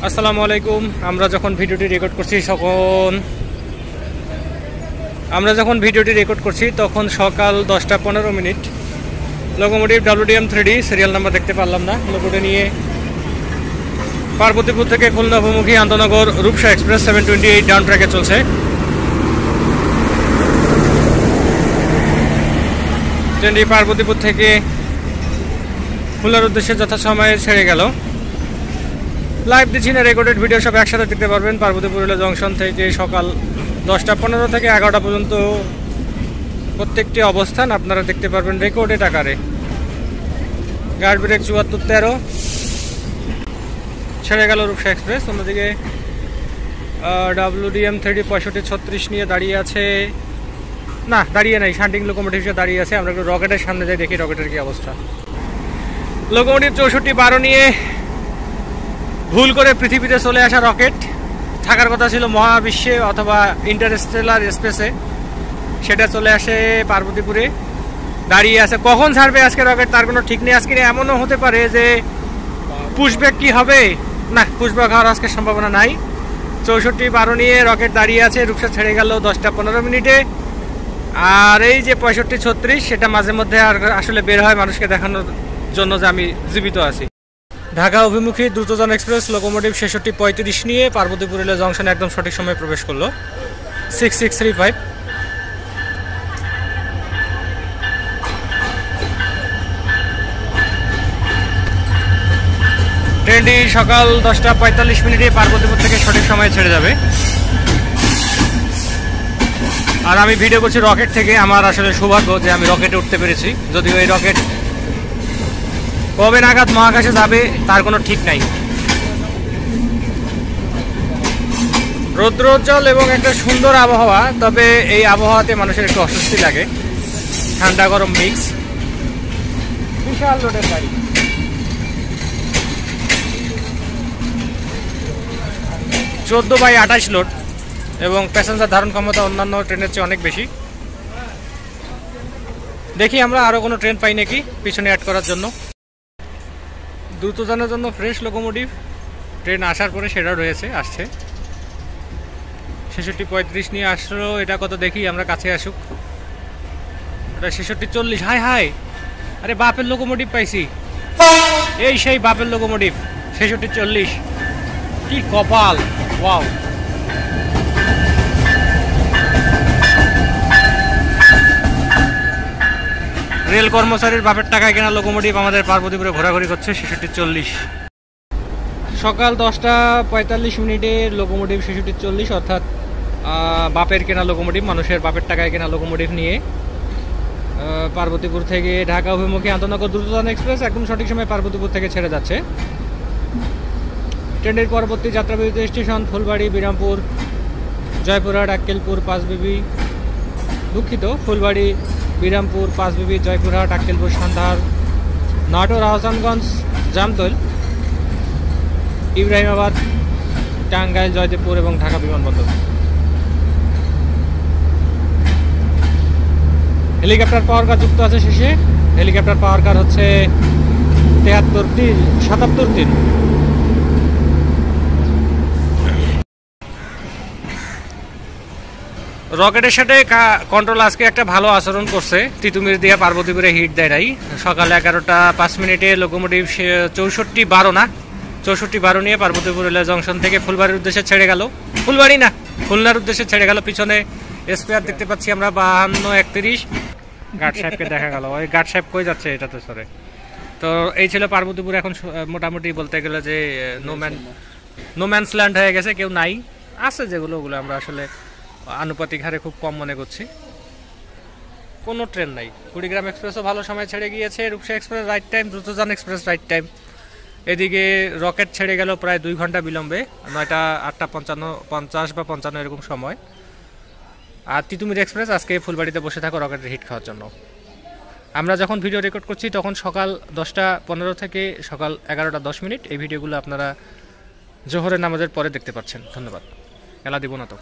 আসসালামু আলাইকুম। আমরা যখন ভিডিওটি রেকর্ড করছি তখন সকাল 10টা 15 minute. Locomotive WDM 3D serial number দেখতে পারলাম না। লোকোটা নিয়ে পার্বতীপুর থেকে খুলনা অভিমুখী আন্তনগর রূপসা এক্সপ্রেস 728 ডাউন ট্র্যাকে চলছে। ট্রেনটি পার্বতীপুর থেকে খুলনার উদ্দেশ্যে যথাসময়ে ছেড়ে গেল। লাইভ দিচ্ছি না, রেকর্ডেড ভিডিও সব একসাথে দেখতে পারবেন। পার্বতীপুর রেল জংশন থেকে সকাল 10টা 15 থেকে 11টা পর্যন্ত প্রত্যেকটি অবস্থান আপনারা দেখতে পারবেন রেকর্ডেড আকারে। গার্ড ব্রেক 7413 ছেড়ে গেল রূপসা এক্সপ্রেস। অন্যদিকে WDM 3D 6536 নিয়ে দাঁড়িয়ে আছে, না দাঁড়িয়ে নাই, শান্টিং লোকোমোটিভ দাঁড়িয়ে আছে। আমরা একটু রকেটের সামনে যাই, দেখি রকেটের কি অবস্থা। লোকোমোটিভ 6412 নিয়ে ভুল করে পৃথিবীতে চলে আসা রকেট, থাকার কথা ছিল মহাবিশ্বে অথবা ইন্টারস্টেলার স্পেসে, সেটা চলে আসে পার্বতীপুরে দাঁড়িয়ে আছে। কখন ছাড়বে আজকে রকেট তার কোনো ঠিক নেই। আজকে এমনও হতে পারে যে পুশব্যাক কি হবে, না পুশব্যাক হওয়ার আজকে সম্ভাবনা নাই। 6412 নিয়ে রকেট দাঁড়িয়ে আছে, রূপসা ছেড়ে গেল 10টা 15 মিনিটে। আর এই যে 6536 সেটা মাঝে মধ্যে আর আসলে বের হয় মানুষকে দেখানোর জন্য যে আমি জীবিত আছি। ঢাকা অভিমুখী দ্রুতযান এক্সপ্রেস লোকোমোটিভ 6635 নিয়ে পার্বতীপুর রেল জংশনে একদম সঠিক সময়ে প্রবেশ করলো। 6635। ট্রেনটি সকাল 10টা 45 মিনিটে পার্বতীপুর থেকে সঠিক সময়ে ছেড়ে যাবে। আর আমি ভিডিও করছি রকেট থেকে। আমার আসলে সৌভাগ্য যে আমি রকেটে উঠতে পেরেছি, যদিও এই রকেট কবে নাগাদ মহাকাশে যাবে তার কোনো ঠিক নাই। রৌদ্রোজ্জ্বল এবং একটা সুন্দর আবহাওয়া, তবে এই আবহাওয়াতে মানুষের একটু অস্বস্তি লাগে, ঠান্ডা গরম মিক্স। বিশাল লোডের গাড়ি, চোদ্দ বাই 28 লোড এবং প্যাসেঞ্জার ধারণ ক্ষমতা অন্যান্য ট্রেনের চেয়ে অনেক বেশি। দেখি আমরা আরও কোনো ট্রেন পাই নাকি পিছনে অ্যাড করার জন্য। দ্রুতযানের জন্য ফ্রেশ লোকোমোটিভ ট্রেন আসার পরে সেটা রয়েছে, আসছে। 6635 নিয়ে আসলো, এটা কত দেখি আমরা, কাছে আসুক। এটা 6640। হাই হাই, আরে বাপের লোকোমোটিভ পাইছি, এই সেই বাপের লোকোমোটিভ 6640। কি কপাল, ওয়াও। রেল কর্মচারীর বাপের টাকায় কেনা লোকোমোটিভ আমাদের পার্বতীপুরে ঘোরাঘুরি করছে 6640। সকাল 10টা 45 মিনিটের লোকোমোটিভ 6640, অর্থাৎ বাপের কেনা লোকোমোটিভ, মানুষের বাপের টাকায় কেনা লোকোমোটিভ নিয়ে পার্বতীপুর থেকে ঢাকা অভিমুখী আন্তনগর দ্রুতযান এক্সপ্রেস একদম সঠিক সময় পার্বতীপুর থেকে ছেড়ে যাচ্ছে। ট্রেনের পরবর্তী যাত্রাবিরতি স্টেশন ফুলবাড়ি, বিরামপুর, জয়পুরহাট, আক্কেলপুর, পাঁচবিবি, দুঃখিত, ফুলবাড়ি, বিরামপুর, পাঁচবিবি, জয়পুরহাট, আক্কেলপুর, সান্তাহার, নাটোর, আহসানগঞ্জ, জামতল, ইব্রাহিমাবাদ, টাঙ্গাইল, জয়দেবপুর এবং ঢাকা বিমানবন্দর। হেলিকপ্টার পাওয়ার কার যুক্ত আছে শেষে। হেলিকপ্টার পাওয়ার কার হচ্ছে 77-3। রকেটের সাথে কন্ট্রোল আজকে একটা ভালো আচরণ করছে, তিতুমির দিয়ে পার্বতীপুরে হিট দেয় নাই। সকাল 11টা 5 মিনিটে লোকোমোটিভ 6412 নিয়ে পার্বতীপুর রেল জংশন থেকে ফুলবাড়ির উদ্দেশ্যে ছেড়ে গেল। ফুলবাড়ি না, খুলনার উদ্দেশ্যে ছেড়ে গেল। পিছনে স্পেয়ার দেখতে পাচ্ছি আমরা 5231। গার্ড সাহেবকে দেখা গেল, ওই গার্ড সাহেব কই যাচ্ছে এটাতে সরে। তো এই ছিল পার্বতীপুর, এখন মোটামুটি বলতে গেলে যে নোম্যান্স ল্যান্ড হয়ে গেছে, কেউ নাই। আছে যেগুলো, ওগুলো আমরা আসলে আনুপাতিক হারে খুব কম মনে করছি। কোনো ট্রেন নাই। কুড়িগ্রাম এক্সপ্রেসও ভালো সময় ছেড়ে গিয়েছে, Rupsa express right time, Drutojan express right time. এদিকে রকেট ছেড়ে গেল প্রায় 2 ঘন্টা বিলম্বে, 9টা 8টা 50 বা 55 এরকম সময়। আর তিতুমির এক্সপ্রেস আজকে ফুলবাড়িতে বসে থাকো রকেটের হিট খাওয়ার জন্য। আমরা যখন ভিডিও রেকর্ড করছি তখন সকাল 10টা 15 থেকে সকাল 11টা 10 মিনিট। এই ভিডিওগুলো আপনারা জোহরের নামাজের পরে দেখতে পাচ্ছেন। ধন্যবাদ। এলা দিব না তো।